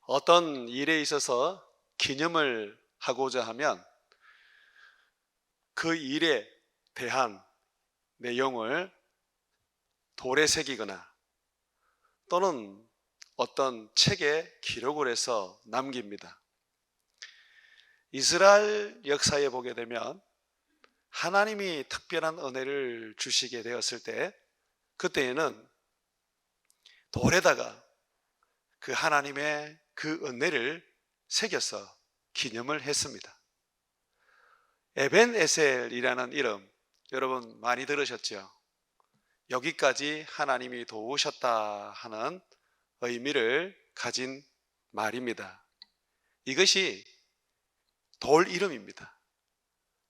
어떤 일에 있어서 기념을 하고자 하면 그 일에 대한 내용을 돌에 새기거나 또는 어떤 책에 기록을 해서 남깁니다. 이스라엘 역사에 보게 되면 하나님이 특별한 은혜를 주시게 되었을 때 그때에는 돌에다가 그 하나님의 그 은혜를 새겨서 기념을 했습니다. 에벤에셀이라는 이름 여러분 많이 들으셨죠? 여기까지 하나님이 도우셨다 하는 의미를 가진 말입니다. 이것이 돌 이름입니다.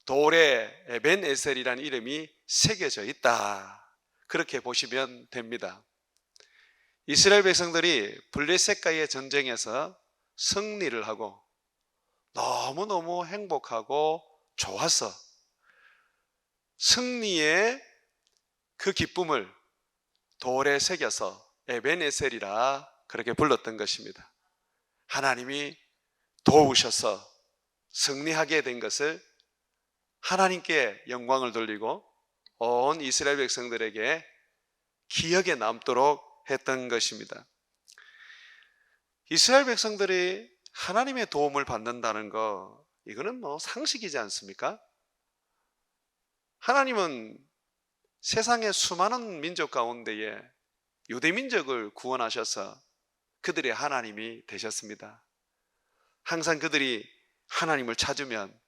돌에 에벤에셀이라는 이름이 새겨져 있다, 그렇게 보시면 됩니다. 이스라엘 백성들이 블레셋과의 전쟁에서 승리를 하고 너무너무 행복하고 좋아서 승리의 그 기쁨을 돌에 새겨서 에벤에셀이라 그렇게 불렀던 것입니다. 하나님이 도우셔서 승리하게 된 것을 하나님께 영광을 돌리고 온 이스라엘 백성들에게 기억에 남도록 했던 것입니다. 이스라엘 백성들이 하나님의 도움을 받는다는 거, 이거는 상식이지 않습니까? 하나님은 세상의 수많은 민족 가운데에 유대 민족을 구원하셔서 그들의 하나님이 되셨습니다. 항상 그들이 하나님을 찾으면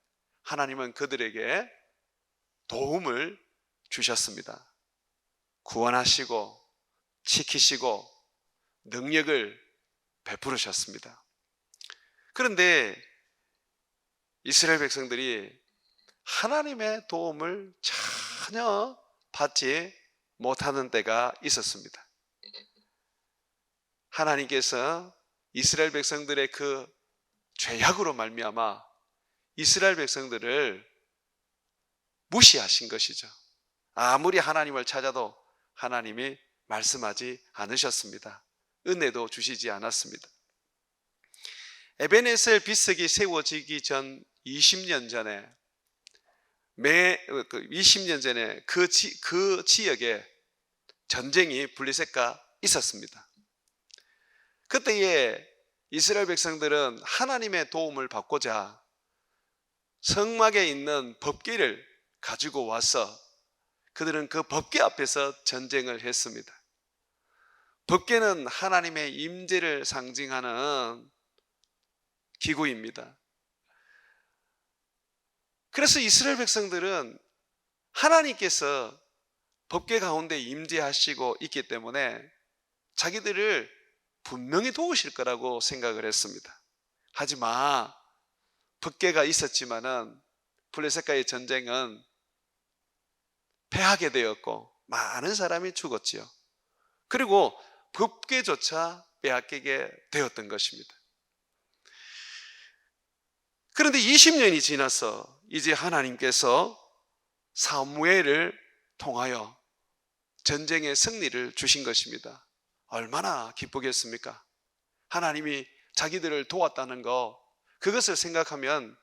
하나님은 그들에게 도움을 주셨습니다. 구원하시고 지키시고 능력을 베푸르셨습니다. 그런데 이스라엘 백성들이 하나님의 도움을 전혀 받지 못하는 때가 있었습니다. 하나님께서 이스라엘 백성들의 그 죄악으로 말미암아 이스라엘 백성들을 무시하신 것이죠. 아무리 하나님을 찾아도 하나님이 말씀하지 않으셨습니다. 은혜도 주시지 않았습니다. 에벤에셀 비석이 세워지기 전 20년 전에 그 지역에 전쟁이 블레셋과 있었습니다. 그때에 이스라엘 백성들은 하나님의 도움을 받고자 성막에 있는 법궤를 가지고 와서 그들은 그 법궤 앞에서 전쟁을 했습니다. 법궤는 하나님의 임재를 상징하는 기구입니다. 그래서 이스라엘 백성들은 하나님께서 법궤 가운데 임재하시고 있기 때문에 자기들을 분명히 도우실 거라고 생각을 했습니다. 하지만 법궤가 있었지만은 블레셋과의 전쟁은 패하게 되었고 많은 사람이 죽었지요. 그리고 법궤조차 빼앗기게 되었던 것입니다. 그런데 20년이 지나서 이제 하나님께서 사무엘을 통하여 전쟁의 승리를 주신 것입니다. 얼마나 기쁘겠습니까? 하나님이 자기들을 도왔다는 거, 그것을 생각하면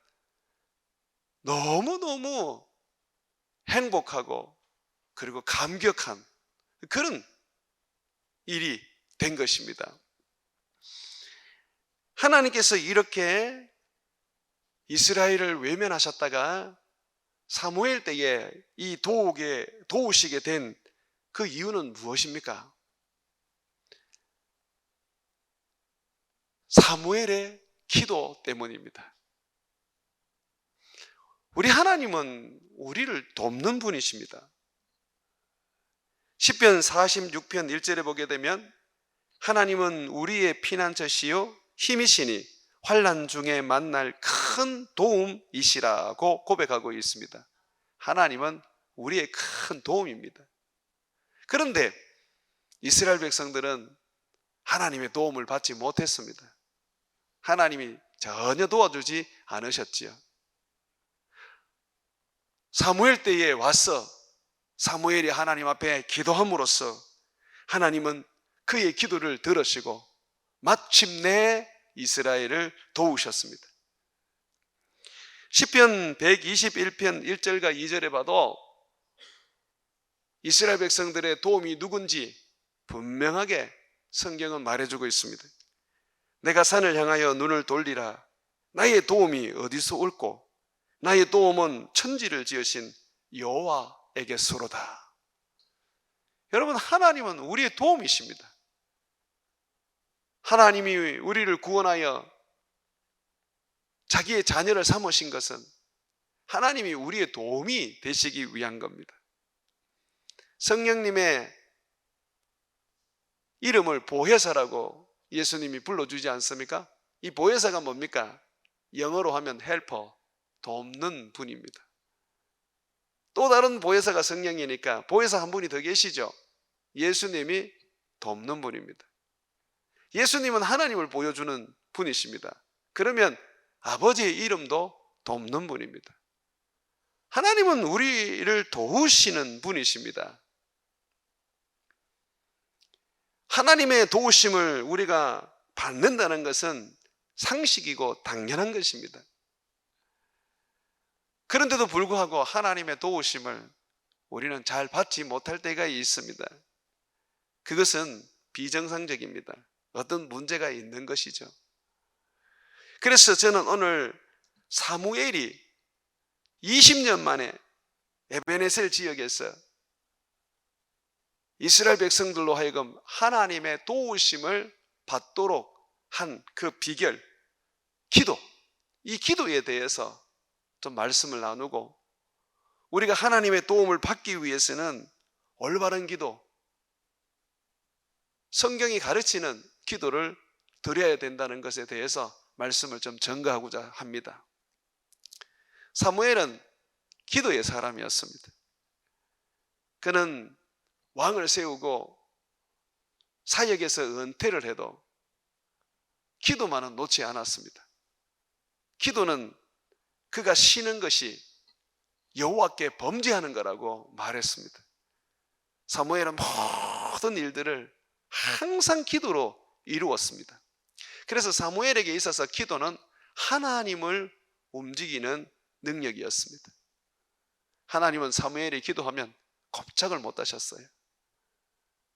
너무너무 행복하고 그리고 감격한 그런 일이 된 것입니다. 하나님께서 이렇게 이스라엘을 외면하셨다가 사무엘 때에 이 도우시게 된 그 이유는 무엇입니까? 사무엘의 기도 때문입니다. 우리 하나님은 우리를 돕는 분이십니다. 시편 46편 1절에 보게 되면 하나님은 우리의 피난처시요 힘이시니 환난 중에 만날 큰 도움이시라고 고백하고 있습니다. 하나님은 우리의 큰 도움입니다. 그런데 이스라엘 백성들은 하나님의 도움을 받지 못했습니다. 하나님이 전혀 도와주지 않으셨지요. 사무엘 때에 와서 사무엘이 하나님 앞에 기도함으로써 하나님은 그의 기도를 들으시고 마침내 이스라엘을 도우셨습니다. 시편 121편 1절과 2절에 봐도 이스라엘 백성들의 도움이 누군지 분명하게 성경은 말해주고 있습니다. 내가 산을 향하여 눈을 돌리라. 나의 도움이 어디서 올꼬? 나의 도움은 천지를 지으신 여호와에게서로다. 여러분, 하나님은 우리의 도움이십니다. 하나님이 우리를 구원하여 자기의 자녀를 삼으신 것은 하나님이 우리의 도움이 되시기 위한 겁니다. 성령님의 이름을 보혜사라고 예수님이 불러주지 않습니까? 이 보혜사가 뭡니까? 영어로 하면 헬퍼, 돕는 분입니다. 또 다른 보혜사가 성령이니까 보혜사 한 분이 더 계시죠. 예수님이 돕는 분입니다. 예수님은 하나님을 보여주는 분이십니다. 그러면 아버지의 이름도 돕는 분입니다. 하나님은 우리를 도우시는 분이십니다. 하나님의 도우심을 우리가 받는다는 것은 상식이고 당연한 것입니다. 그런데도 불구하고 하나님의 도우심을 우리는 잘 받지 못할 때가 있습니다. 그것은 비정상적입니다. 어떤 문제가 있는 것이죠. 그래서 저는 오늘 사무엘이 20년 만에 에베네셀 지역에서 이스라엘 백성들로 하여금 하나님의 도우심을 받도록 한 그 비결, 기도, 이 기도에 대해서 좀 말씀을 나누고, 우리가 하나님의 도움을 받기 위해서는 올바른 기도, 성경이 가르치는 기도를 드려야 된다는 것에 대해서 말씀을 좀 전가하고자 합니다. 사무엘은 기도의 사람이었습니다. 그는 왕을 세우고 사역에서 은퇴를 해도 기도만은 놓지 않았습니다. 기도는 그가 쉬는 것이 여호와께 범죄하는 거라고 말했습니다. 사무엘은 모든 일들을 항상 기도로 이루었습니다. 그래서 사무엘에게 있어서 기도는 하나님을 움직이는 능력이었습니다. 하나님은 사무엘이 기도하면 꼼짝을 못 하셨어요.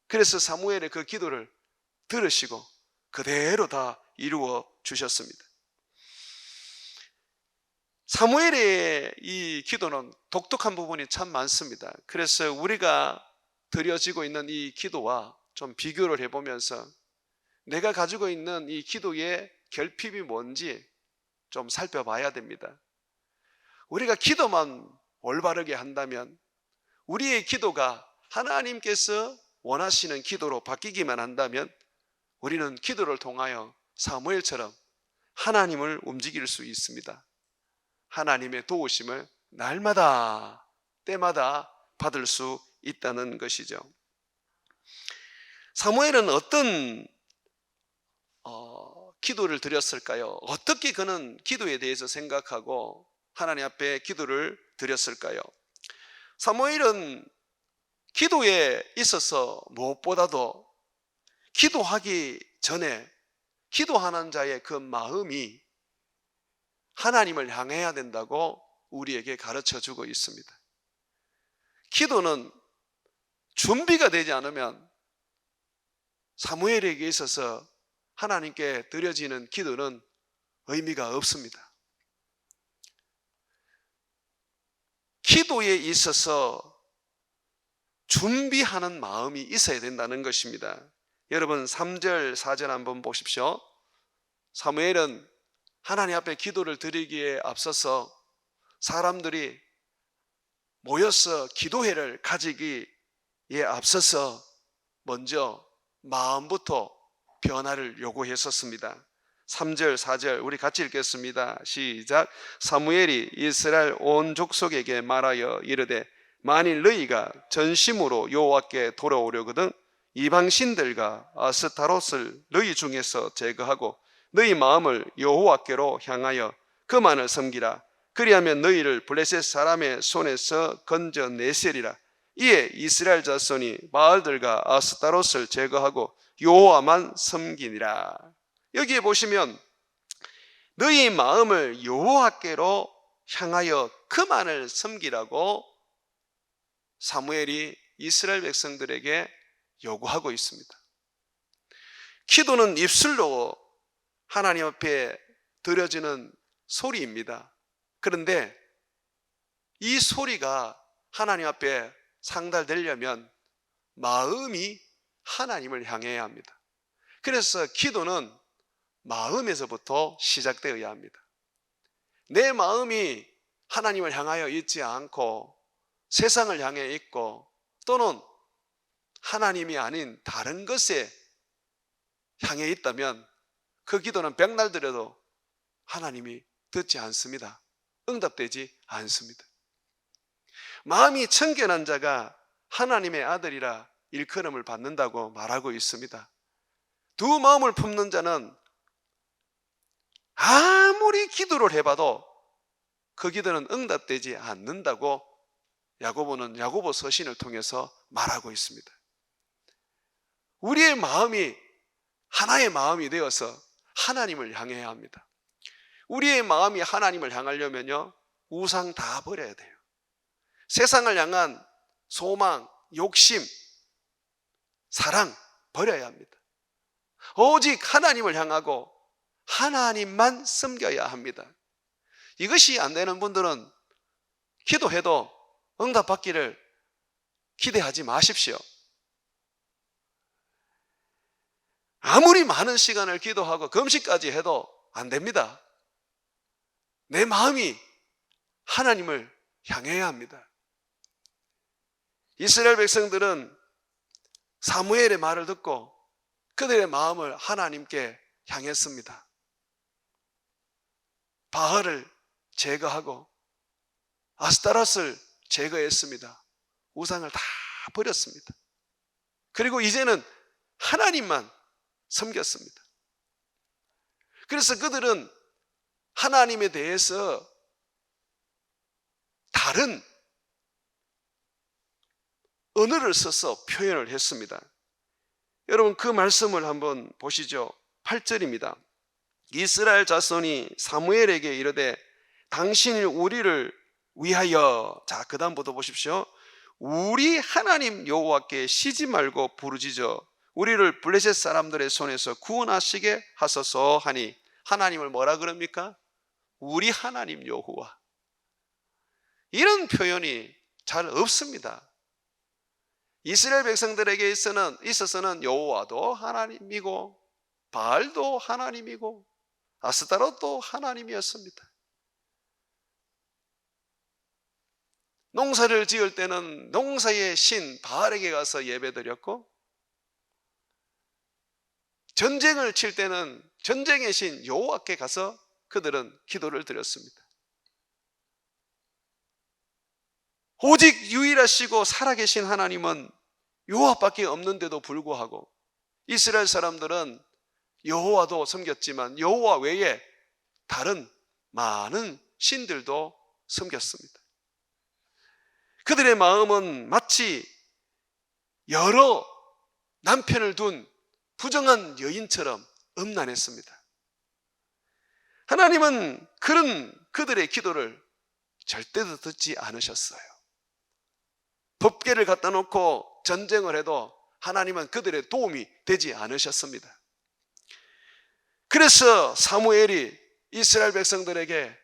그래서 사무엘의 그 기도를 들으시고 그대로 다 이루어 주셨습니다. 사무엘의 이 기도는 독특한 부분이 참 많습니다. 그래서 우리가 드려지고 있는 이 기도와 좀 비교를 해보면서 내가 가지고 있는 이 기도의 결핍이 뭔지 좀 살펴봐야 됩니다. 우리가 기도만 올바르게 한다면, 우리의 기도가 하나님께서 원하시는 기도로 바뀌기만 한다면 우리는 기도를 통하여 사무엘처럼 하나님을 움직일 수 있습니다. 하나님의 도우심을 날마다 때마다 받을 수 있다는 것이죠. 사무엘은 어떤 기도를 드렸을까요? 어떻게 그는 기도에 대해서 생각하고 하나님 앞에 기도를 드렸을까요? 사무엘은 기도에 있어서 무엇보다도 기도하기 전에 기도하는 자의 그 마음이 하나님을 향해야 된다고 우리에게 가르쳐 주고 있습니다. 기도는 준비가 되지 않으면 사무엘에게 있어서 하나님께 드려지는 기도는 의미가 없습니다. 기도에 있어서 준비하는 마음이 있어야 된다는 것입니다. 여러분 3절 4절 한번 보십시오. 사무엘은 하나님 앞에 기도를 드리기에 앞서서 사람들이 모여서 기도회를 가지기에 앞서서 먼저 마음부터 변화를 요구했었습니다. 3절 4절 우리 같이 읽겠습니다. 시작. 사무엘이 이스라엘 온 족속에게 말하여 이르되 만일 너희가 전심으로 여호와께 돌아오려거든 이방 신들과 아스타롯을 너희 중에서 제거하고 너희 마음을 여호와께로 향하여 그만을 섬기라. 그리하면 너희를 블레셋 사람의 손에서 건져내시리라. 이에 이스라엘 자손이 바알들과 아스타롯을 제거하고 여호와만 섬기니라. 여기에 보시면 너희 마음을 여호와께로 향하여 그만을 섬기라고 사무엘이 이스라엘 백성들에게 요구하고 있습니다. 기도는 입술로 하나님 앞에 드려지는 소리입니다. 그런데 이 소리가 하나님 앞에 상달되려면 마음이 하나님을 향해야 합니다. 그래서 기도는 마음에서부터 시작되어야 합니다. 내 마음이 하나님을 향하여 있지 않고 세상을 향해 있고 또는 하나님이 아닌 다른 것에 향해 있다면 그 기도는 백날 드려도 하나님이 듣지 않습니다. 응답되지 않습니다. 마음이 청결한 자가 하나님의 아들이라 일컬음을 받는다고 말하고 있습니다. 두 마음을 품는 자는 아무리 기도를 해봐도 그 기도는 응답되지 않는다고 야고보는 야고보 서신을 통해서 말하고 있습니다. 우리의 마음이 하나의 마음이 되어서 하나님을 향해야 합니다. 우리의 마음이 하나님을 향하려면요, 우상 다 버려야 돼요. 세상을 향한 소망, 욕심, 사랑 버려야 합니다. 오직 하나님을 향하고 하나님만 섬겨야 합니다. 이것이 안 되는 분들은 기도해도 응답받기를 기대하지 마십시오. 아무리 많은 시간을 기도하고 금식까지 해도 안 됩니다. 내 마음이 하나님을 향해야 합니다. 이스라엘 백성들은 사무엘의 말을 듣고 그들의 마음을 하나님께 향했습니다. 바알을 제거하고 아스타롯을 제거했습니다. 우상을 다 버렸습니다. 그리고 이제는 하나님만 섬겼습니다. 그래서 그들은 하나님에 대해서 다른 언어를 써서 표현을 했습니다. 여러분 그 말씀을 한번 보시죠. 8절입니다. 이스라엘 자손이 사무엘에게 이르되 당신이 우리를 위하여, 자 그 다음부터 보십시오. 우리 하나님 여호와께 쉬지 말고 부르짖어 우리를 블레셋 사람들의 손에서 구원하시게 하소서 하니, 하나님을 뭐라 그럽니까? 우리 하나님 여호와. 이런 표현이 잘 없습니다. 이스라엘 백성들에게 있어서는 여호와도 하나님이고 바알도 하나님이고 아스타롯도 하나님이었습니다. 농사를 지을 때는 농사의 신 바알에게 가서 예배드렸고, 전쟁을 칠 때는 전쟁의 신 여호와께 가서 그들은 기도를 드렸습니다. 오직 유일하시고 살아계신 하나님은 여호와밖에 없는데도 불구하고 이스라엘 사람들은 여호와도 섬겼지만 여호와 외에 다른 많은 신들도 섬겼습니다. 그들의 마음은 마치 여러 남편을 둔 부정한 여인처럼 음란했습니다. 하나님은 그런 그들의 기도를 절대로 듣지 않으셨어요. 법궤를 갖다 놓고 전쟁을 해도 하나님은 그들의 도움이 되지 않으셨습니다. 그래서 사무엘이 이스라엘 백성들에게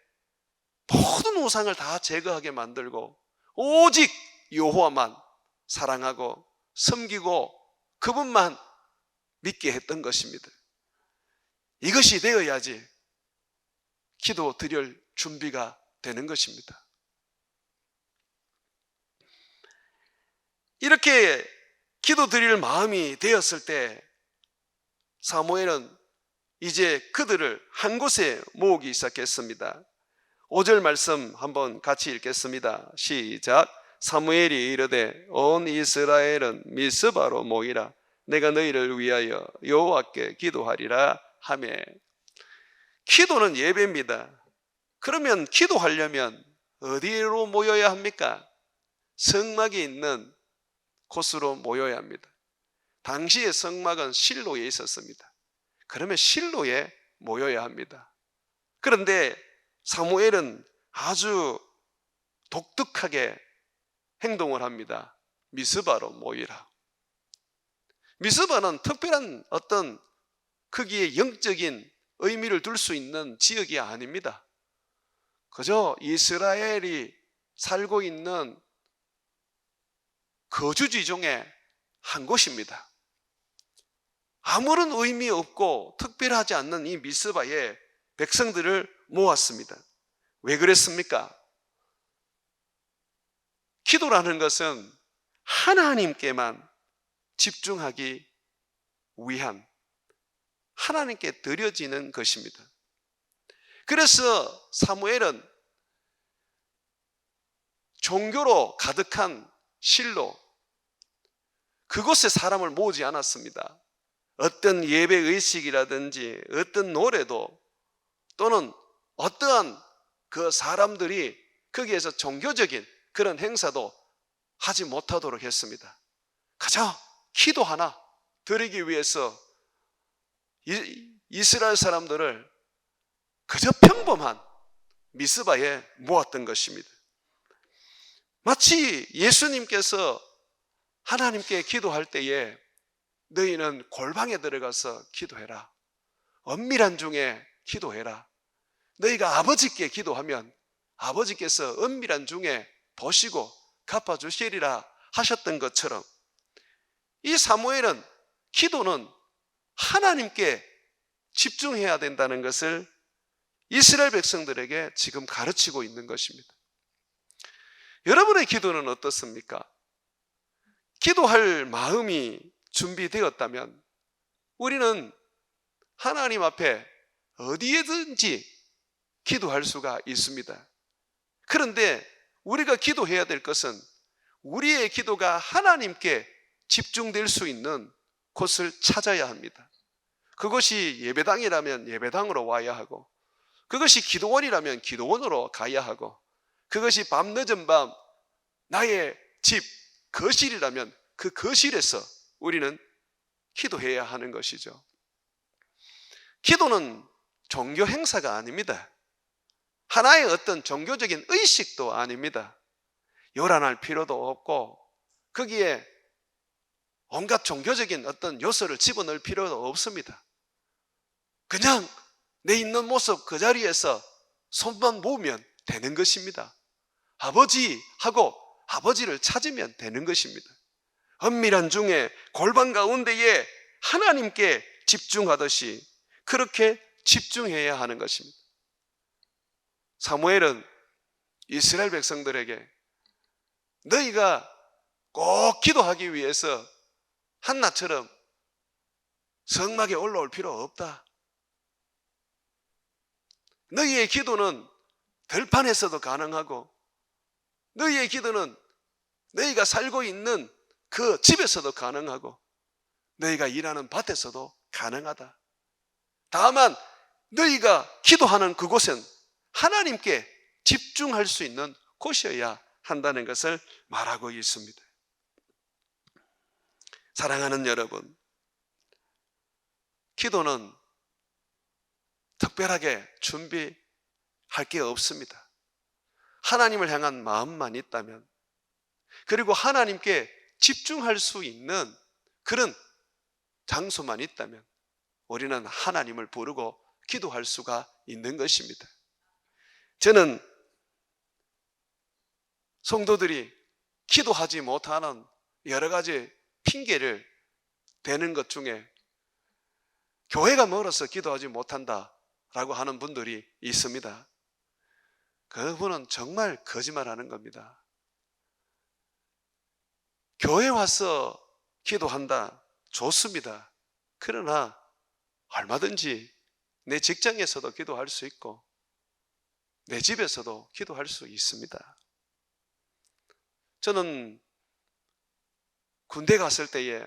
모든 우상을 다 제거하게 만들고 오직 여호와만 사랑하고 섬기고 그분만 믿게 했던 것입니다. 이것이 되어야지 기도 드릴 준비가 되는 것입니다. 이렇게 기도 드릴 마음이 되었을 때 사무엘은 이제 그들을 한 곳에 모으기 시작했습니다. 5절 말씀 한번 같이 읽겠습니다. 시작. 사무엘이 이르되 온 이스라엘은 미스바로 모이라. 내가 너희를 위하여 여호와께 기도하리라 하매. 기도는 예배입니다. 그러면 기도하려면 어디로 모여야 합니까? 성막이 있는 곳으로 모여야 합니다. 당시의 성막은 실로에 있었습니다. 그러면 실로에 모여야 합니다. 그런데 사무엘은 아주 독특하게 행동을 합니다. 미스바로 모이라. 미스바는 특별한 어떤 거기에 영적인 의미를 둘 수 있는 지역이 아닙니다. 그저 이스라엘이 살고 있는 거주지 중에 한 곳입니다. 아무런 의미 없고 특별하지 않는 이 미스바에 백성들을 모았습니다. 왜 그랬습니까? 기도라는 것은 하나님께만 집중하기 위한, 하나님께 드려지는 것입니다. 그래서 사무엘은 종교로 가득한 실로 그곳에 사람을 모으지 않았습니다. 어떤 예배 의식이라든지 어떤 노래도 또는 어떠한 그 사람들이 거기에서 종교적인 그런 행사도 하지 못하도록 했습니다. 가자, 기도 하나 드리기 위해서 이스라엘 사람들을 그저 평범한 미스바에 모았던 것입니다. 마치 예수님께서 하나님께 기도할 때에 너희는 골방에 들어가서 기도해라, 은밀한 중에 기도해라, 너희가 아버지께 기도하면 아버지께서 은밀한 중에 보시고 갚아주시리라 하셨던 것처럼 이 사무엘은 기도는 하나님께 집중해야 된다는 것을 이스라엘 백성들에게 지금 가르치고 있는 것입니다. 여러분의 기도는 어떻습니까? 기도할 마음이 준비되었다면 우리는 하나님 앞에 어디에든지 기도할 수가 있습니다. 그런데 우리가 기도해야 될 것은 우리의 기도가 하나님께 집중될 수 있는 곳을 찾아야 합니다. 그것이 예배당이라면 예배당으로 와야 하고, 그것이 기도원이라면 기도원으로 가야 하고, 그것이 밤늦은 밤 나의 집 거실이라면 그 거실에서 우리는 기도해야 하는 것이죠. 기도는 종교 행사가 아닙니다. 하나의 어떤 종교적인 의식도 아닙니다. 요란할 필요도 없고 거기에 온갖 종교적인 어떤 요소를 집어넣을 필요도 없습니다. 그냥 내 있는 모습 그 자리에서 손만 모으면 되는 것입니다. 아버지 하고 아버지를 찾으면 되는 것입니다. 은밀한 중에 골방 가운데에 하나님께 집중하듯이 그렇게 집중해야 하는 것입니다. 사무엘은 이스라엘 백성들에게 너희가 꼭 기도하기 위해서 한나처럼 성막에 올라올 필요 없다. 너희의 기도는 들판에서도 가능하고 너희의 기도는 너희가 살고 있는 그 집에서도 가능하고 너희가 일하는 밭에서도 가능하다. 다만 너희가 기도하는 그곳은 하나님께 집중할 수 있는 곳이어야 한다는 것을 말하고 있습니다. 사랑하는 여러분, 기도는 특별하게 준비할 게 없습니다. 하나님을 향한 마음만 있다면, 그리고 하나님께 집중할 수 있는 그런 장소만 있다면 우리는 하나님을 부르고 기도할 수가 있는 것입니다. 저는 성도들이 기도하지 못하는 여러 가지 핑계를 대는 것 중에 교회가 멀어서 기도하지 못한다라고 하는 분들이 있습니다. 그분은 정말 거짓말하는 겁니다. 교회 와서 기도한다, 좋습니다. 그러나 얼마든지 내 직장에서도 기도할 수 있고 내 집에서도 기도할 수 있습니다. 저는 군대 갔을 때에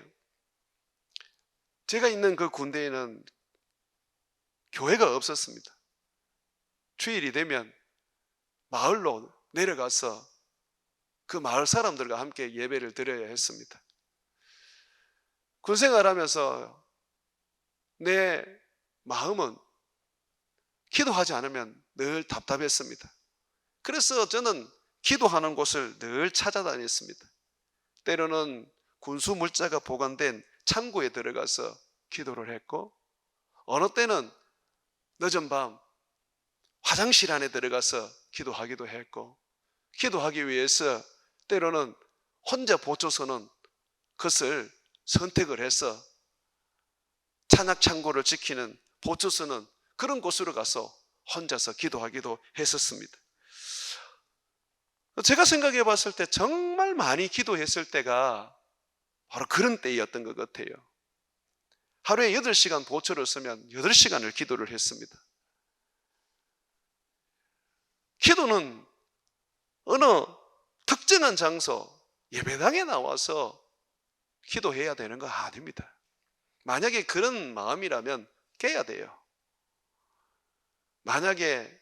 제가 있는 그 군대에는 교회가 없었습니다. 주일이 되면 마을로 내려가서 그 마을 사람들과 함께 예배를 드려야 했습니다. 군생활하면서 내 마음은 기도하지 않으면 늘 답답했습니다. 그래서 저는 기도하는 곳을 늘 찾아다녔습니다. 때로는 군수 물자가 보관된 창고에 들어가서 기도를 했고, 어느 때는 늦은 밤 화장실 안에 들어가서 기도하기도 했고, 기도하기 위해서 때로는 혼자 보초서는 그것을 선택을 해서 찬약 창고를 지키는 보초서는 그런 곳으로 가서 혼자서 기도하기도 했었습니다. 제가 생각해 봤을 때 정말 많이 기도했을 때가 바로 그런 때였던 것 같아요. 하루에 8시간 보초를 쓰면 8시간을 기도를 했습니다. 기도는 어느 특정한 장소, 예배당에 나와서 기도해야 되는 거 아닙니다. 만약에 그런 마음이라면 깨야 돼요. 만약에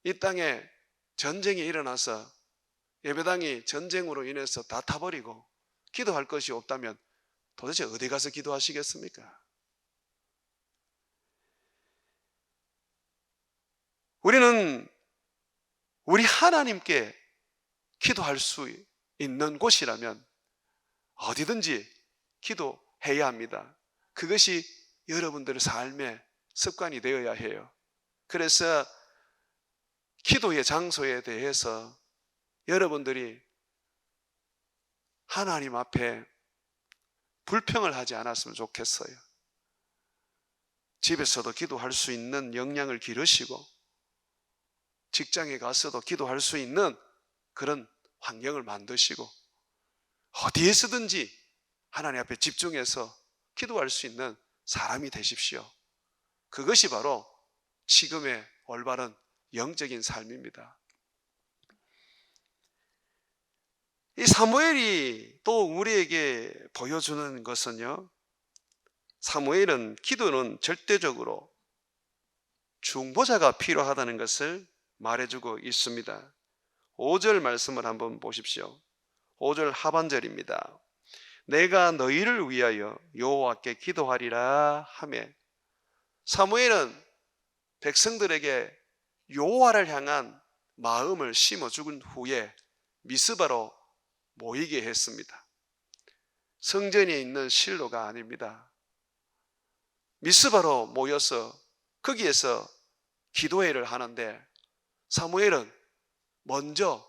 이 땅에 전쟁이 일어나서 예배당이 전쟁으로 인해서 다 타버리고 기도할 것이 없다면 도대체 어디 가서 기도하시겠습니까? 우리는 우리 하나님께 기도할 수 있는 곳이라면 어디든지 기도해야 합니다. 그것이 여러분들의 삶의 습관이 되어야 해요. 그래서 기도의 장소에 대해서 여러분들이 하나님 앞에 불평을 하지 않았으면 좋겠어요. 집에서도 기도할 수 있는 역량을 기르시고 직장에 가서도 기도할 수 있는 그런 환경을 만드시고 어디에서든지 하나님 앞에 집중해서 기도할 수 있는 사람이 되십시오. 그것이 바로 지금의 올바른 영적인 삶입니다. 이 사무엘이 또 우리에게 보여주는 것은요, 사무엘은 기도는 절대적으로 중보자가 필요하다는 것을 말해주고 있습니다. 5절 말씀을 한번 보십시오. 5절 하반절입니다. 내가 너희를 위하여 여호와께 기도하리라 하매, 사무엘은 백성들에게 여호와를 향한 마음을 심어준 후에 미스바로 모이게 했습니다. 성전에 있는 실로가 아닙니다. 미스바로 모여서 거기에서 기도회를 하는데 사무엘은 먼저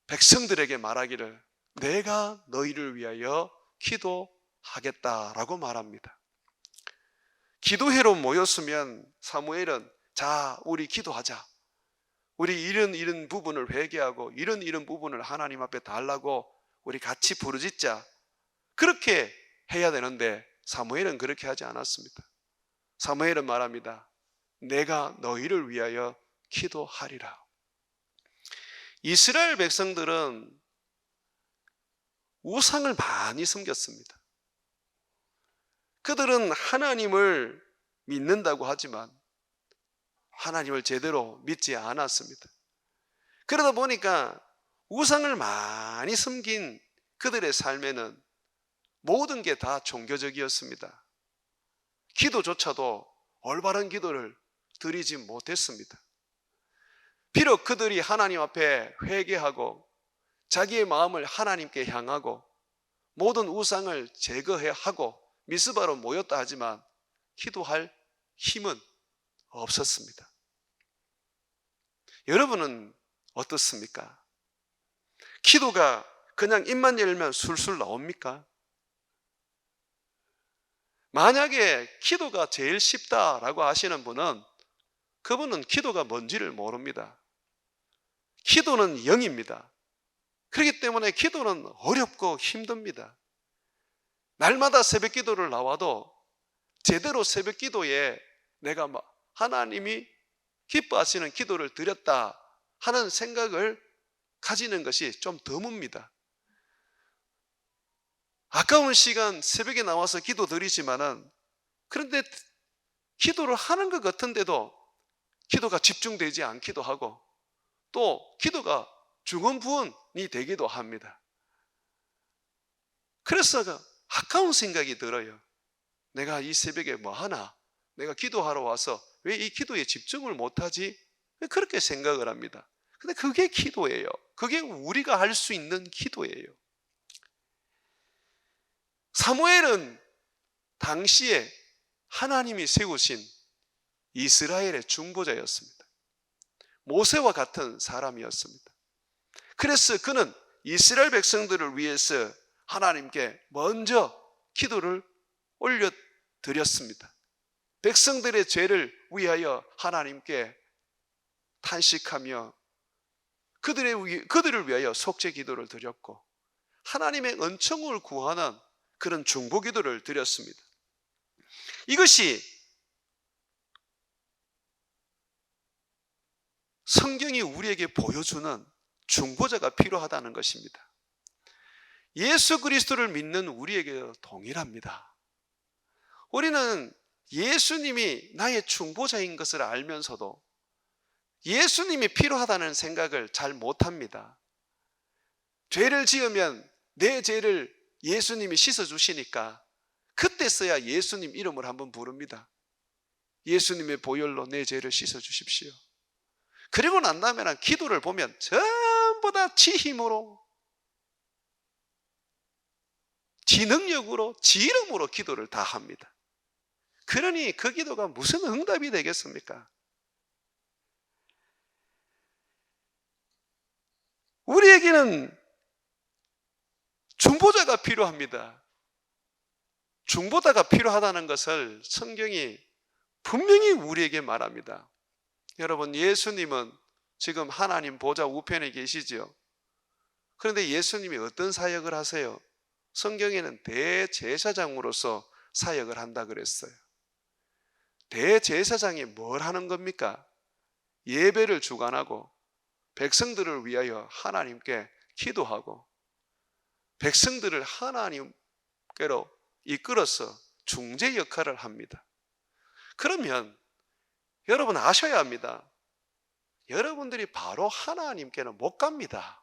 백성들에게 말하기를 내가 너희를 위하여 기도하겠다라고 말합니다. 기도회로 모였으면 사무엘은 자, 우리 기도하자. 우리 이런 부분을 회개하고 이런 부분을 하나님 앞에 달라고 우리 같이 부르짖자. 그렇게 해야 되는데 사무엘은 그렇게 하지 않았습니다. 사무엘은 말합니다. 내가 너희를 위하여 기도하리라. 이스라엘 백성들은 우상을 많이 섬겼습니다. 그들은 하나님을 믿는다고 하지만 하나님을 제대로 믿지 않았습니다. 그러다 보니까 우상을 많이 섬긴 그들의 삶에는 모든 게 다 종교적이었습니다. 기도조차도 올바른 기도를 드리지 못했습니다. 비록 그들이 하나님 앞에 회개하고 자기의 마음을 하나님께 향하고 모든 우상을 제거하고 미스바로 모였다 하지만 기도할 힘은 없었습니다. 여러분은 어떻습니까? 기도가 그냥 입만 열면 술술 나옵니까? 만약에 기도가 제일 쉽다라고 하시는 분은 그분은 기도가 뭔지를 모릅니다. 기도는 영입니다. 그렇기 때문에 기도는 어렵고 힘듭니다. 날마다 새벽 기도를 나와도 제대로 새벽 기도에 내가 하나님이 기뻐하시는 기도를 드렸다 하는 생각을 가지는 것이 좀 드뭅니다. 아까운 시간 새벽에 나와서 기도 드리지만은 그런데 기도를 하는 것 같은데도 기도가 집중되지 않기도 하고 또 기도가 중언부언이 되기도 합니다. 그래서 아까운 생각이 들어요. 내가 이 새벽에 뭐 하나? 내가 기도하러 와서 왜 이 기도에 집중을 못하지? 그렇게 생각을 합니다. 근데 그게 기도예요. 그게 우리가 할 수 있는 기도예요. 사무엘은 당시에 하나님이 세우신 이스라엘의 중보자였습니다. 모세와 같은 사람이었습니다. 그래서 그는 이스라엘 백성들을 위해서 하나님께 먼저 기도를 올려드렸습니다. 백성들의 죄를 위하여 하나님께 탄식하며 그들을 위하여 속죄 기도를 드렸고 하나님의 은총을 구하는 그런 중보 기도를 드렸습니다. 이것이 성경이 우리에게 보여주는 중보자가 필요하다는 것입니다. 예수 그리스도를 믿는 우리에게 동일합니다. 우리는 예수님이 나의 중보자인 것을 알면서도 예수님이 필요하다는 생각을 잘 못합니다. 죄를 지으면 내 죄를 예수님이 씻어주시니까 그때서야 예수님 이름을 한번 부릅니다. 예수님의 보혈로 내 죄를 씻어주십시오. 그리고 난 다음에는 기도를 보면 전부 다 지 힘으로, 지 능력으로, 지 이름으로 기도를 다 합니다. 그러니 그 기도가 무슨 응답이 되겠습니까? 우리에게는 중보자가 필요합니다. 중보자가 필요하다는 것을 성경이 분명히 우리에게 말합니다. 여러분, 예수님은 지금 하나님 보좌 우편에 계시죠. 그런데 예수님이 어떤 사역을 하세요? 성경에는 대제사장으로서 사역을 한다 그랬어요. 대제사장이 뭘 하는 겁니까? 예배를 주관하고 백성들을 위하여 하나님께 기도하고 백성들을 하나님께로 이끌어서 중재 역할을 합니다. 그러면 여러분 아셔야 합니다. 여러분들이 바로 하나님께는 못 갑니다.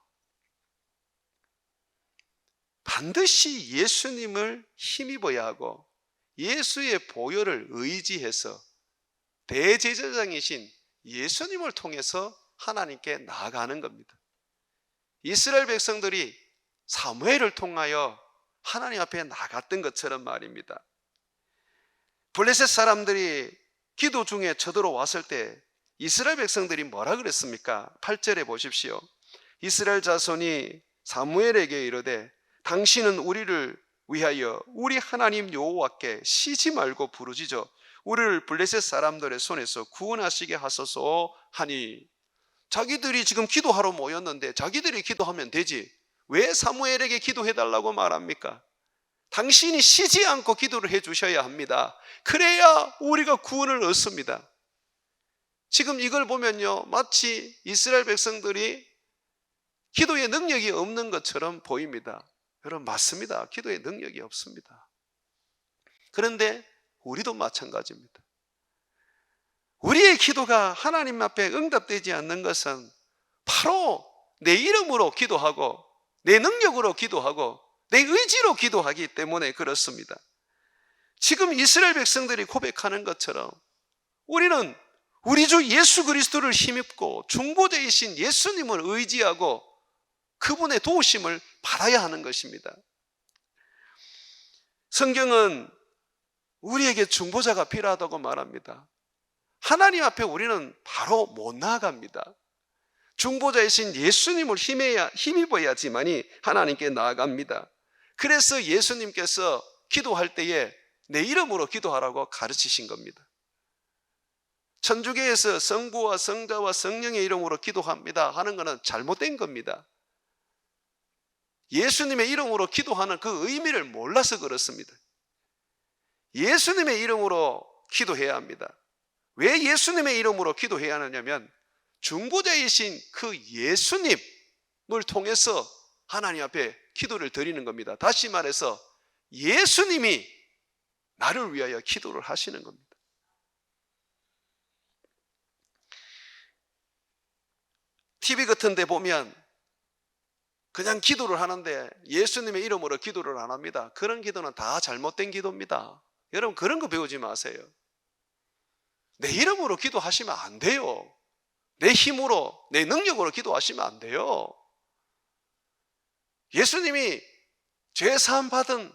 반드시 예수님을 힘입어야 하고 예수의 보혈을 의지해서 대제사장이신 예수님을 통해서 하나님께 나아가는 겁니다. 이스라엘 백성들이 사무엘을 통하여 하나님 앞에 나갔던 것처럼 말입니다. 블레셋 사람들이 기도 중에 쳐들어왔을 때 이스라엘 백성들이 뭐라 그랬습니까? 8절에 보십시오. 이스라엘 자손이 사무엘에게 이르되 당신은 우리를 위하여 우리 하나님 여호와께 쉬지 말고 부르짖어 우리를 블레셋 사람들의 손에서 구원하시게 하소서 하니, 자기들이 지금 기도하러 모였는데 자기들이 기도하면 되지 왜 사무엘에게 기도해달라고 말합니까? 당신이 쉬지 않고 기도를 해주셔야 합니다. 그래야 우리가 구원을 얻습니다. 지금 이걸 보면요, 마치 이스라엘 백성들이 기도의 능력이 없는 것처럼 보입니다. 여러분, 맞습니다. 기도의 능력이 없습니다. 그런데 우리도 마찬가지입니다. 우리의 기도가 하나님 앞에 응답되지 않는 것은 바로 내 이름으로 기도하고 내 능력으로 기도하고 내 의지로 기도하기 때문에 그렇습니다. 지금 이스라엘 백성들이 고백하는 것처럼 우리는 우리 주 예수 그리스도를 힘입고 중보자이신 예수님을 의지하고 그분의 도우심을 받아야 하는 것입니다. 성경은 우리에게 중보자가 필요하다고 말합니다. 하나님 앞에 우리는 바로 못 나아갑니다. 중보자이신 예수님을 힘입어야지만이 하나님께 나아갑니다. 그래서 예수님께서 기도할 때에 내 이름으로 기도하라고 가르치신 겁니다. 천주교에서 성부와 성자와 성령의 이름으로 기도합니다 하는 것은 잘못된 겁니다. 예수님의 이름으로 기도하는 그 의미를 몰라서 그렇습니다. 예수님의 이름으로 기도해야 합니다. 왜 예수님의 이름으로 기도해야 하느냐면 중보자이신 그 예수님을 통해서 하나님 앞에 기도를 드리는 겁니다. 다시 말해서 예수님이 나를 위하여 기도를 하시는 겁니다. TV 같은 데 보면 그냥 기도를 하는데 예수님의 이름으로 기도를 안 합니다. 그런 기도는 다 잘못된 기도입니다. 여러분, 그런 거 배우지 마세요. 내 이름으로 기도하시면 안 돼요. 내 힘으로, 내 능력으로 기도하시면 안 돼요. 예수님이 죄사함 받은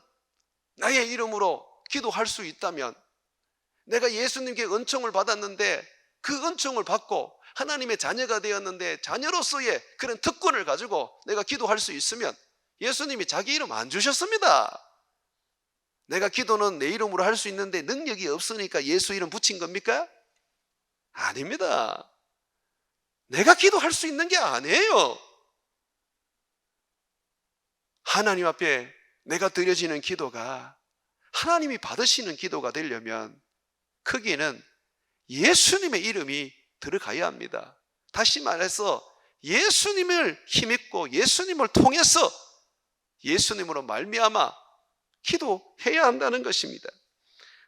나의 이름으로 기도할 수 있다면, 내가 예수님께 은총을 받았는데 그 은총을 받고 하나님의 자녀가 되었는데 자녀로서의 그런 특권을 가지고 내가 기도할 수 있으면 예수님이 자기 이름 안 주셨습니다. 내가 기도는 내 이름으로 할 수 있는데 능력이 없으니까 예수 이름 붙인 겁니까? 아닙니다. 내가 기도할 수 있는 게 아니에요. 하나님 앞에 내가 드려지는 기도가 하나님이 받으시는 기도가 되려면 거기에는 예수님의 이름이 들어가야 합니다. 다시 말해서 예수님을 힘입고 예수님을 통해서 예수님으로 말미암아 기도해야 한다는 것입니다.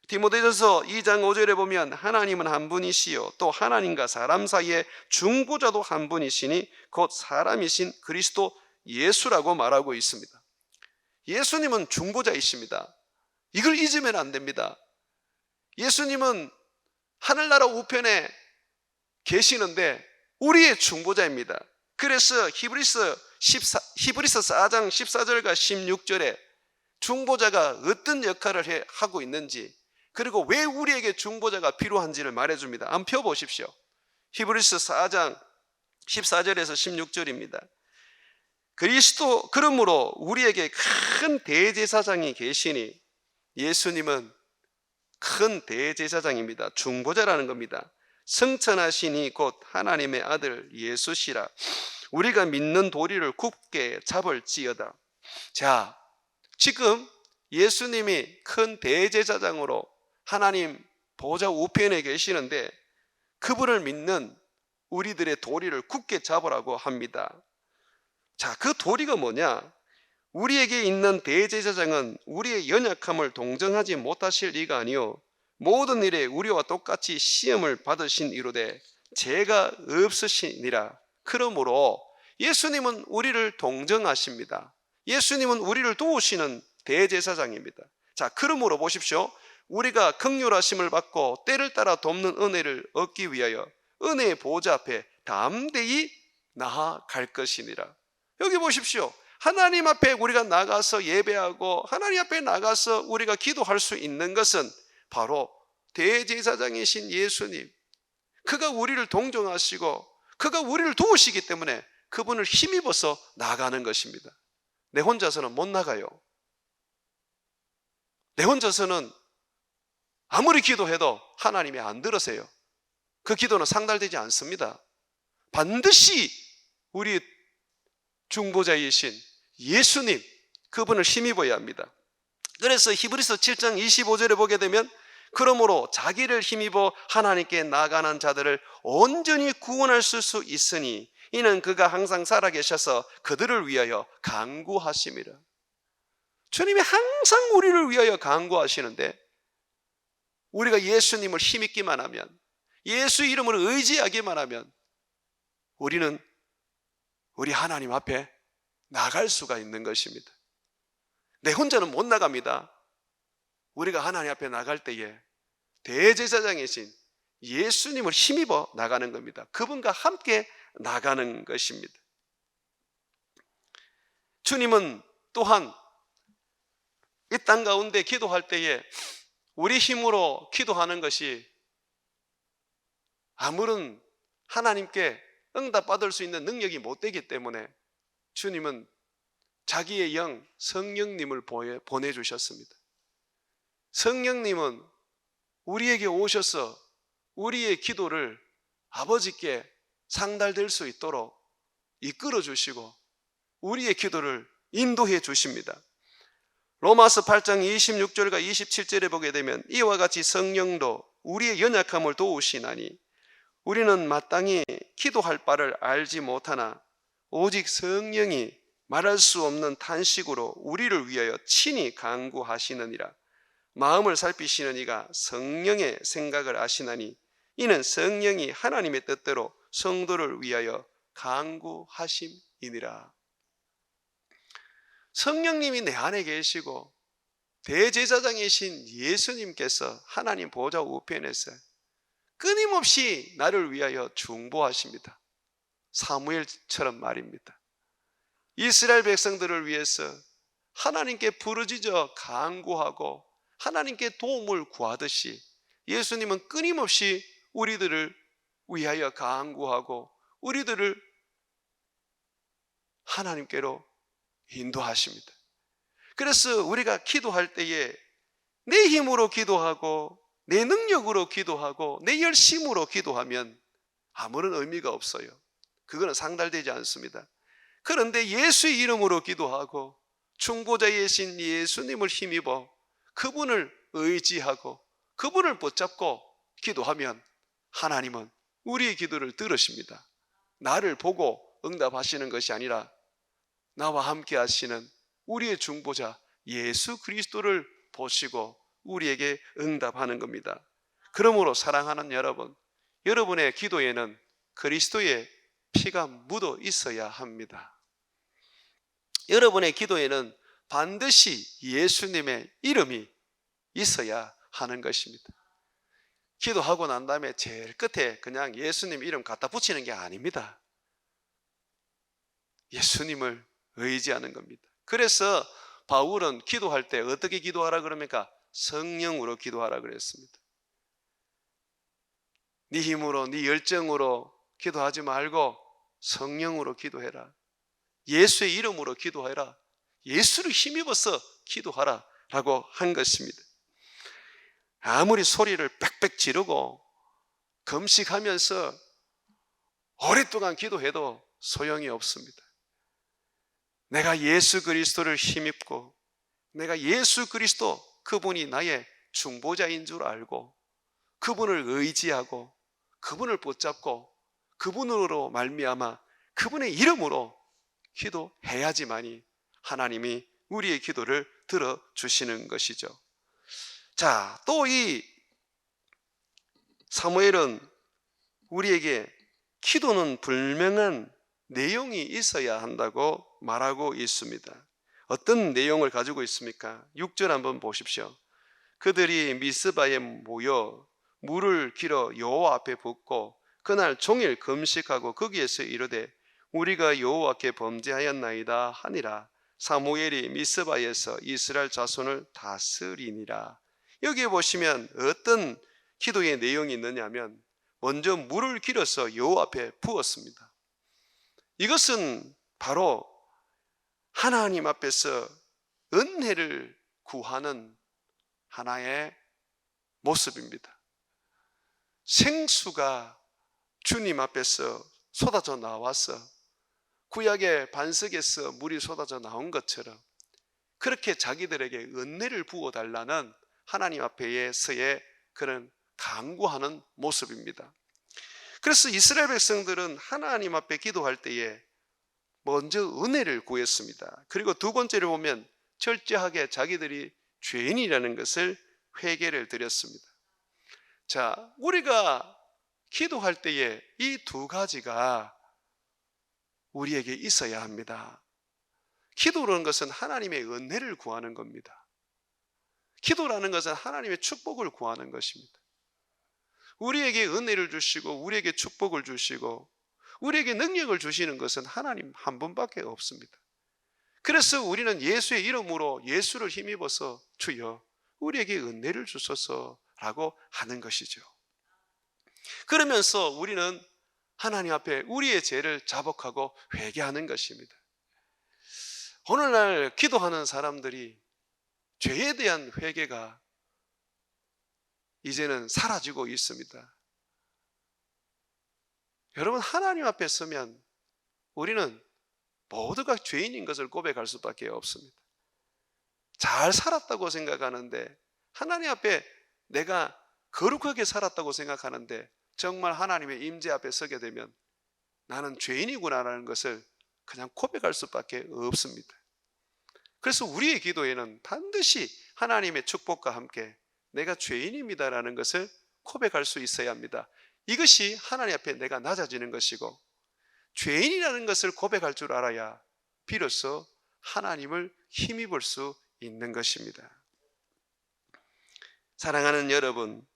디모데전서 2장 5절에 보면 하나님은 한 분이시요 또 하나님과 사람 사이의 중보자도 한 분이시니 곧 사람이신 그리스도 예수라고 말하고 있습니다. 예수님은 중보자이십니다. 이걸 잊으면 안 됩니다. 예수님은 하늘나라 우편에 계시는데 우리의 중보자입니다. 그래서 히브리서 4장 14절과 16절에 중보자가 어떤 역할을 하고 있는지, 그리고 왜 우리에게 중보자가 필요한지를 말해줍니다. 한번 펴보십시오. 히브리서 4장 14절에서 16절입니다. 그러므로 우리에게 큰 대제사장이 계시니, 예수님은 큰 대제사장입니다. 중보자라는 겁니다. 성천하시니 곧 하나님의 아들 예수시라. 우리가 믿는 도리를 굳게 잡을지어다. 자, 지금 예수님이 큰 대제사장으로 하나님 보좌 우편에 계시는데 그분을 믿는 우리들의 도리를 굳게 잡으라고 합니다. 자, 그 도리가 뭐냐? 우리에게 있는 대제사장은 우리의 연약함을 동정하지 못하실 이가 아니요 모든 일에 우리와 똑같이 시험을 받으신 이로되 죄가 없으시니라. 그러므로 예수님은 우리를 동정하십니다. 예수님은 우리를 도우시는 대제사장입니다. 자, 그러므로 보십시오. 우리가 긍휼하심을 받고 때를 따라 돕는 은혜를 얻기 위하여 은혜의 보좌 앞에 담대히 나아갈 것이니라. 여기 보십시오. 하나님 앞에 우리가 나가서 예배하고 하나님 앞에 나가서 우리가 기도할 수 있는 것은 바로 대제사장이신 예수님, 그가 우리를 동정하시고 그가 우리를 도우시기 때문에 그분을 힘입어서 나가는 것입니다. 내 혼자서는 못 나가요. 내 혼자서는 아무리 기도해도 하나님이 안 들으세요. 그 기도는 상달되지 않습니다. 반드시 우리 중보자이신 예수님, 그분을 힘입어야 합니다. 그래서 히브리서 7장 25절에 보게 되면 그러므로 자기를 힘입어 하나님께 나가는 자들을 온전히 구원하실 수 있으니 이는 그가 항상 살아계셔서 그들을 위하여 간구하심이라. 주님이 항상 우리를 위하여 간구하시는데 우리가 예수님을 힘입기만 하면, 예수 이름을 의지하기만 하면 우리는 우리 하나님 앞에 나갈 수가 있는 것입니다. 내 혼자는 못 나갑니다. 우리가 하나님 앞에 나갈 때에 대제사장이신 예수님을 힘입어 나가는 겁니다. 그분과 함께 나가는 것입니다. 주님은 또한 이 땅 가운데 기도할 때에 우리 힘으로 기도하는 것이 아무런 하나님께 응답받을 수 있는 능력이 못 되기 때문에 주님은 자기의 영 성령님을 보내주셨습니다. 성령님은 우리에게 오셔서 우리의 기도를 아버지께 상달될 수 있도록 이끌어 주시고 우리의 기도를 인도해 주십니다. 로마서 8장 26절과 27절에 보게 되면 이와 같이 성령도 우리의 연약함을 도우시나니 우리는 마땅히 기도할 바를 알지 못하나 오직 성령이 말할 수 없는 탄식으로 우리를 위하여 친히 간구하시느니라. 마음을 살피시는 이가 성령의 생각을 아시나니 이는 성령이 하나님의 뜻대로 성도를 위하여 간구하심이니라. 성령님이 내 안에 계시고 대제사장이신 예수님께서 하나님 보좌 우편에서 끊임없이 나를 위하여 중보하십니다. 사무엘처럼 말입니다. 이스라엘 백성들을 위해서 하나님께 부르짖어 간구하고 하나님께 도움을 구하듯이 예수님은 끊임없이 우리들을 위하여 간구하고 우리들을 하나님께로 인도하십니다. 그래서 우리가 기도할 때에 내 힘으로 기도하고 내 능력으로 기도하고 내 열심으로 기도하면 아무런 의미가 없어요. 그거는 상달되지 않습니다. 그런데 예수의 이름으로 기도하고 중보자이신 예수님을 힘입어 그분을 의지하고 그분을 붙잡고 기도하면 하나님은 우리의 기도를 들으십니다. 나를 보고 응답하시는 것이 아니라 나와 함께 하시는 우리의 중보자 예수 그리스도를 보시고 우리에게 응답하는 겁니다. 그러므로 사랑하는 여러분, 여러분의 기도에는 그리스도의 피가 묻어 있어야 합니다. 여러분의 기도에는 반드시 예수님의 이름이 있어야 하는 것입니다. 기도하고 난 다음에 제일 끝에 그냥 예수님 이름 갖다 붙이는 게 아닙니다. 예수님을 의지하는 겁니다. 그래서 바울은 기도할 때 어떻게 기도하라 그럽니까? 성령으로 기도하라 그랬습니다. 네 힘으로 네 열정으로 기도하지 말고 성령으로 기도해라. 예수의 이름으로 기도해라. 예수를 힘입어서 기도하라 라고 한 것입니다. 아무리 소리를 빽빽 지르고 금식하면서 오랫동안 기도해도 소용이 없습니다. 내가 예수 그리스도를 힘입고 내가 예수 그리스도 그분이 나의 중보자인 줄 알고 그분을 의지하고 그분을 붙잡고 그분으로 말미암아 그분의 이름으로 기도해야지만이 하나님이 우리의 기도를 들어주시는 것이죠. 자, 또 이 사무엘은 우리에게 기도는 분명한 내용이 있어야 한다고 말하고 있습니다. 어떤 내용을 가지고 있습니까? 6절 한번 보십시오. 그들이 미스바에 모여 물을 길어 여호와 앞에 붓고 그날 종일 금식하고 거기에서 이르되 우리가 여호와께 범죄하였나이다 하니라. 사무엘이 미스바에서 이스라엘 자손을 다스리니라. 여기에 보시면 어떤 기도의 내용이 있느냐면 먼저 물을 길어서 여호와 앞에 부었습니다. 이것은 바로 하나님 앞에서 은혜를 구하는 하나의 모습입니다. 생수가 주님 앞에서 쏟아져 나와서 구약의 반석에서 물이 쏟아져 나온 것처럼 그렇게 자기들에게 은혜를 부어달라는 하나님 앞에서의 그런 간구하는 모습입니다. 그래서 이스라엘 백성들은 하나님 앞에 기도할 때에 먼저 은혜를 구했습니다. 그리고 두 번째로 보면 철저하게 자기들이 죄인이라는 것을 회개를 드렸습니다. 자, 우리가 기도할 때에 이 두 가지가 우리에게 있어야 합니다. 기도라는 것은 하나님의 은혜를 구하는 겁니다. 기도라는 것은 하나님의 축복을 구하는 것입니다. 우리에게 은혜를 주시고 우리에게 축복을 주시고 우리에게 능력을 주시는 것은 하나님 한 분밖에 없습니다. 그래서 우리는 예수의 이름으로 예수를 힘입어서 주여 우리에게 은혜를 주소서라고 하는 것이죠. 그러면서 우리는 하나님 앞에 우리의 죄를 자복하고 회개하는 것입니다. 오늘날 기도하는 사람들이 죄에 대한 회개가 이제는 사라지고 있습니다. 여러분, 하나님 앞에 서면 우리는 모두가 죄인인 것을 고백할 수밖에 없습니다. 잘 살았다고 생각하는데 하나님 앞에 내가 거룩하게 살았다고 생각하는데 정말 하나님의 임재 앞에 서게 되면 나는 죄인이구나라는 것을 그냥 고백할 수밖에 없습니다. 그래서 우리의 기도에는 반드시 하나님의 축복과 함께 내가 죄인입니다라는 것을 고백할 수 있어야 합니다. 이것이 하나님 앞에 내가 낮아지는 것이고 죄인이라는 것을 고백할 줄 알아야 비로소 하나님을 힘입을 수 있는 것입니다. 사랑하는 여러분,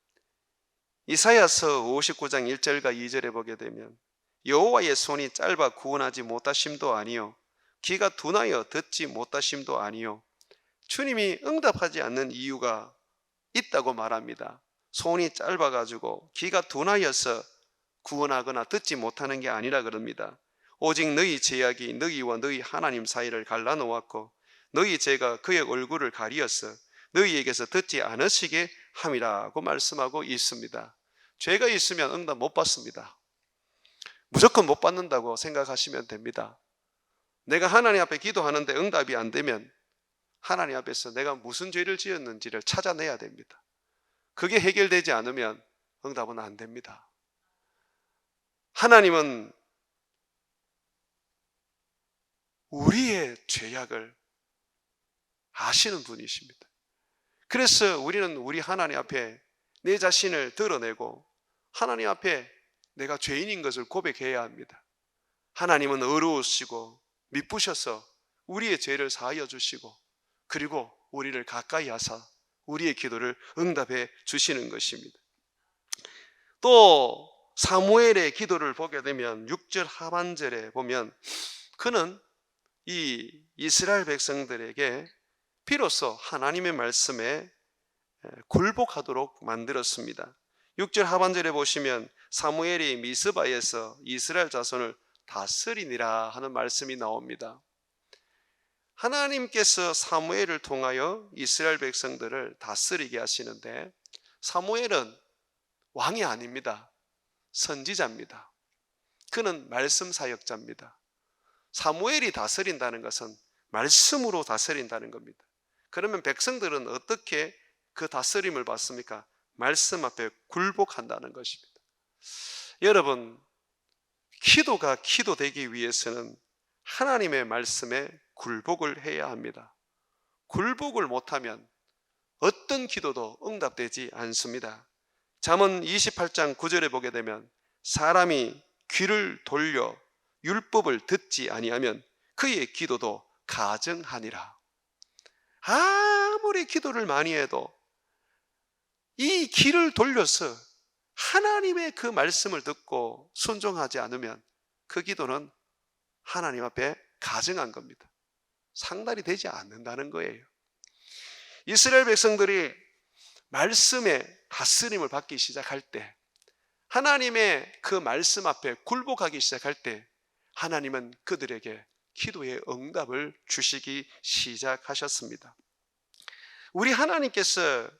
이사야서 59장 1절과 2절에 보게 되면 여호와의 손이 짧아 구원하지 못하심도 아니요 귀가 둔하여 듣지 못하심도 아니요. 주님이 응답하지 않는 이유가 있다고 말합니다. 손이 짧아가지고 귀가 둔하여서 구원하거나 듣지 못하는 게 아니라 그럽니다. 오직 너희 제약이 너희와 너희 하나님 사이를 갈라놓았고 너희 죄가 그의 얼굴을 가리었어 너희에게서 듣지 않으시게 함이라고 말씀하고 있습니다. 죄가 있으면 응답 못 받습니다. 무조건 못 받는다고 생각하시면 됩니다. 내가 하나님 앞에 기도하는데 응답이 안 되면 하나님 앞에서 내가 무슨 죄를 지었는지를 찾아내야 됩니다. 그게 해결되지 않으면 응답은 안 됩니다. 하나님은 우리의 죄악을 아시는 분이십니다. 그래서 우리는 우리 하나님 앞에 내 자신을 드러내고 하나님 앞에 내가 죄인인 것을 고백해야 합니다. 하나님은 의로우시고 미쁘셔서 우리의 죄를 사하여 주시고 그리고 우리를 가까이 하사 우리의 기도를 응답해 주시는 것입니다. 또 사무엘의 기도를 보게 되면 6절 하반절에 보면 그는 이 이스라엘 백성들에게 비로소 하나님의 말씀에 굴복하도록 만들었습니다. 6절 하반절에 보시면 사무엘이 미스바에서 이스라엘 자손을 다스리니라 하는 말씀이 나옵니다. 하나님께서 사무엘을 통하여 이스라엘 백성들을 다스리게 하시는데 사무엘은 왕이 아닙니다. 선지자입니다. 그는 말씀 사역자입니다. 사무엘이 다스린다는 것은 말씀으로 다스린다는 겁니다. 그러면 백성들은 어떻게 그 다스림을 받습니까? 말씀 앞에 굴복한다는 것입니다. 여러분, 기도가 기도되기 위해서는 하나님의 말씀에 굴복을 해야 합니다. 굴복을 못하면 어떤 기도도 응답되지 않습니다. 잠언 28장 9절에 보게 되면 사람이 귀를 돌려 율법을 듣지 아니하면 그의 기도도 가증하니라. 아무리 기도를 많이 해도 이 귀를 돌려서 하나님의 그 말씀을 듣고 순종하지 않으면 그 기도는 하나님 앞에 가증한 겁니다. 상달이 되지 않는다는 거예요. 이스라엘 백성들이 말씀의 다스림을 받기 시작할 때, 하나님의 그 말씀 앞에 굴복하기 시작할 때 하나님은 그들에게 기도의 응답을 주시기 시작하셨습니다. 우리 하나님께서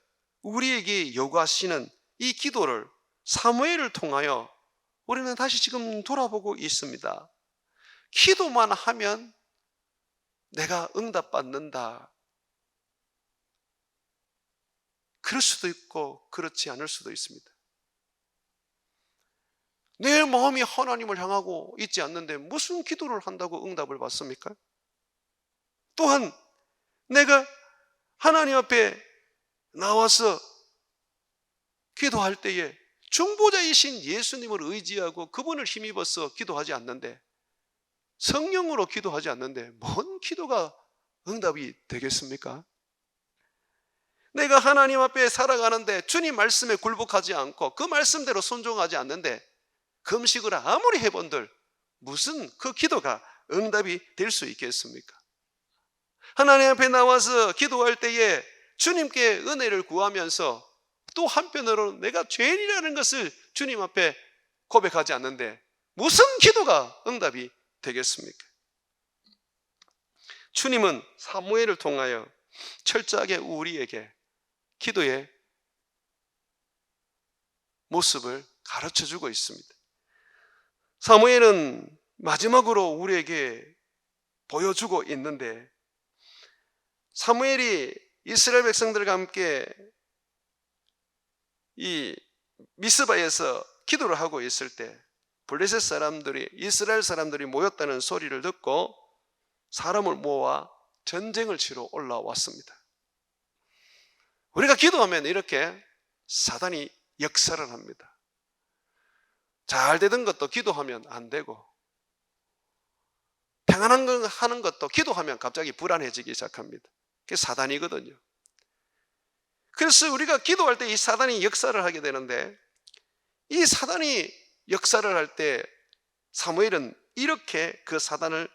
우리에게 요구하시는 이 기도를 사무엘을 통하여 우리는 다시 지금 돌아보고 있습니다. 기도만 하면 내가 응답받는다. 그럴 수도 있고 그렇지 않을 수도 있습니다. 내 마음이 하나님을 향하고 있지 않는데 무슨 기도를 한다고 응답을 받습니까? 또한 내가 하나님 앞에 나와서 기도할 때에 중보자이신 예수님을 의지하고 그분을 힘입어서 기도하지 않는데, 성령으로 기도하지 않는데 뭔 기도가 응답이 되겠습니까? 내가 하나님 앞에 살아가는데 주님 말씀에 굴복하지 않고 그 말씀대로 순종하지 않는데 금식을 아무리 해본들 무슨 그 기도가 응답이 될 수 있겠습니까? 하나님 앞에 나와서 기도할 때에 주님께 은혜를 구하면서 또 한편으로 내가 죄인이라는 것을 주님 앞에 고백하지 않는데 무슨 기도가 응답이 되겠습니까? 주님은 사무엘을 통하여 철저하게 우리에게 기도의 모습을 가르쳐주고 있습니다. 사무엘은 마지막으로 우리에게 보여주고 있는데, 사무엘이 이스라엘 백성들과 함께 이 미스바에서 기도를 하고 있을 때 블레셋 사람들이, 이스라엘 사람들이 모였다는 소리를 듣고 사람을 모아 전쟁을 치러 올라왔습니다. 우리가 기도하면 이렇게 사단이 역사를 합니다. 잘 되던 것도 기도하면 안 되고, 평안한 거 하는 것도 기도하면 갑자기 불안해지기 시작합니다. 그게 사단이거든요. 그래서 우리가 기도할 때 이 사단이 역사를 하게 되는데, 이 사단이 역사를 할 때 사무엘은 이렇게 그 사단을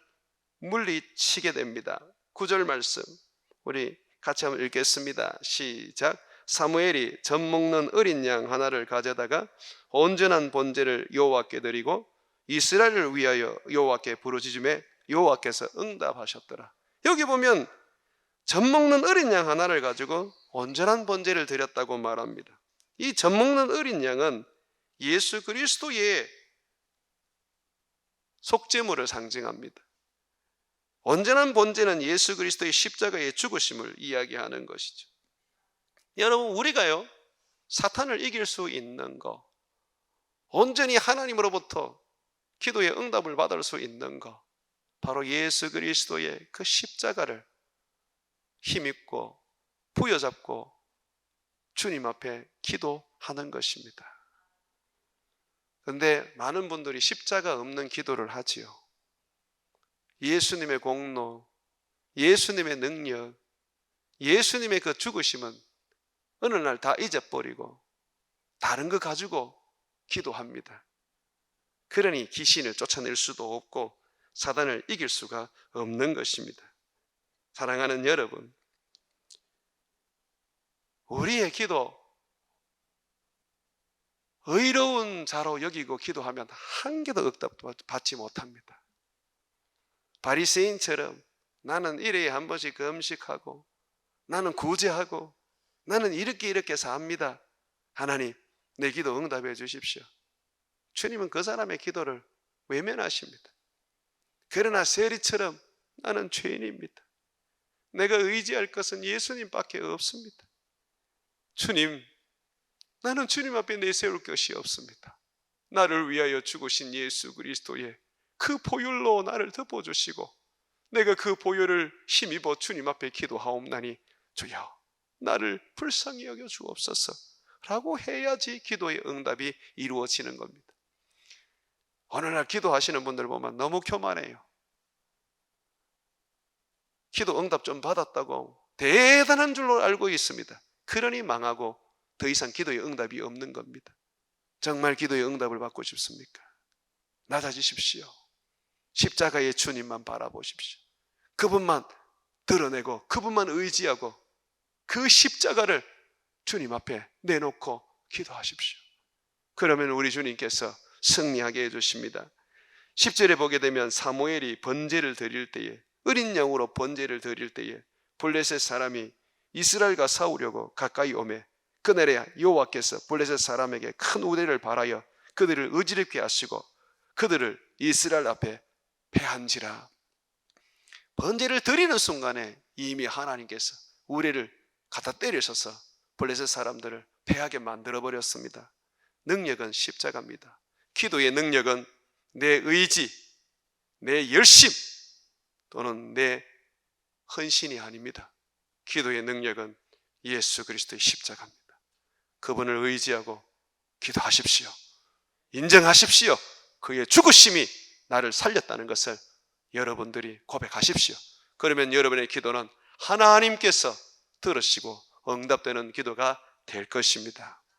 물리치게 됩니다. 9절 말씀 우리 같이 한번 읽겠습니다. 시작. 사무엘이 젖 먹는 어린 양 하나를 가져다가 온전한 번제를 여호와께 드리고 이스라엘을 위하여 여호와께 부르짖음에 여호와께서 응답하셨더라. 여기 보면 젖 먹는 어린 양 하나를 가지고 온전한 번제를 드렸다고 말합니다. 이 젖 먹는 어린 양은 예수 그리스도의 속죄물을 상징합니다. 온전한 번제는 예수 그리스도의 십자가의 죽으심을 이야기하는 것이죠. 여러분, 우리가요 사탄을 이길 수 있는 거, 온전히 하나님으로부터 기도의 응답을 받을 수 있는 거, 바로 예수 그리스도의 그 십자가를 힘입고 부여잡고 주님 앞에 기도하는 것입니다. 그런데 많은 분들이 십자가 없는 기도를 하지요. 예수님의 공로, 예수님의 능력, 예수님의 그 죽으심은 어느 날 다 잊어버리고 다른 거 가지고 기도합니다. 그러니 귀신을 쫓아낼 수도 없고 사단을 이길 수가 없는 것입니다. 사랑하는 여러분, 우리의 기도 의로운 자로 여기고 기도하면 한 개도 응답도 받지 못합니다. 바리새인처럼 나는 일회에 한 번씩 금식하고 나는 구제하고 나는 이렇게 삽니다. 하나님, 내 기도 응답해 주십시오. 주님은 그 사람의 기도를 외면하십니다. 그러나 세리처럼 나는 죄인입니다. 내가 의지할 것은 예수님밖에 없습니다. 주님, 나는 주님 앞에 내세울 것이 없습니다. 나를 위하여 죽으신 예수 그리스도의 그 보혈로 나를 덮어주시고 내가 그 보혈을 힘입어 주님 앞에 기도하옵나니 주여 나를 불쌍히 여겨 주옵소서 라고 해야지 기도의 응답이 이루어지는 겁니다. 어느 날 기도하시는 분들 보면 너무 교만해요. 기도 응답 좀 받았다고 대단한 줄로 알고 있습니다. 그러니 망하고 더 이상 기도의 응답이 없는 겁니다. 정말 기도의 응답을 받고 싶습니까? 낮아지십시오. 십자가의 주님만 바라보십시오. 그분만 드러내고 그분만 의지하고 그 십자가를 주님 앞에 내놓고 기도하십시오. 그러면 우리 주님께서 승리하게 해주십니다. 10절에 보게 되면 사무엘이 번제를 드릴 때에 어린 양으로 번제를 드릴 때에 블레셋 사람이 이스라엘과 싸우려고 가까이 오매 그날에 여호와께서 블레셋 사람에게 큰 우대를 발하여 그들을 어지럽게 하시고 그들을 이스라엘 앞에 패한지라. 번제를 드리는 순간에 이미 하나님께서 우레를 갖다 때리셔서 블레셋 사람들을 패하게 만들어버렸습니다. 능력은 십자가입니다. 기도의 능력은 내 의지, 내 열심 또는 내 헌신이 아닙니다. 기도의 능력은 예수 그리스도의 십자가입니다. 그분을 의지하고 기도하십시오. 인정하십시오. 그의 죽으심이 나를 살렸다는 것을 여러분들이 고백하십시오. 그러면 여러분의 기도는 하나님께서 들으시고 응답되는 기도가 될 것입니다.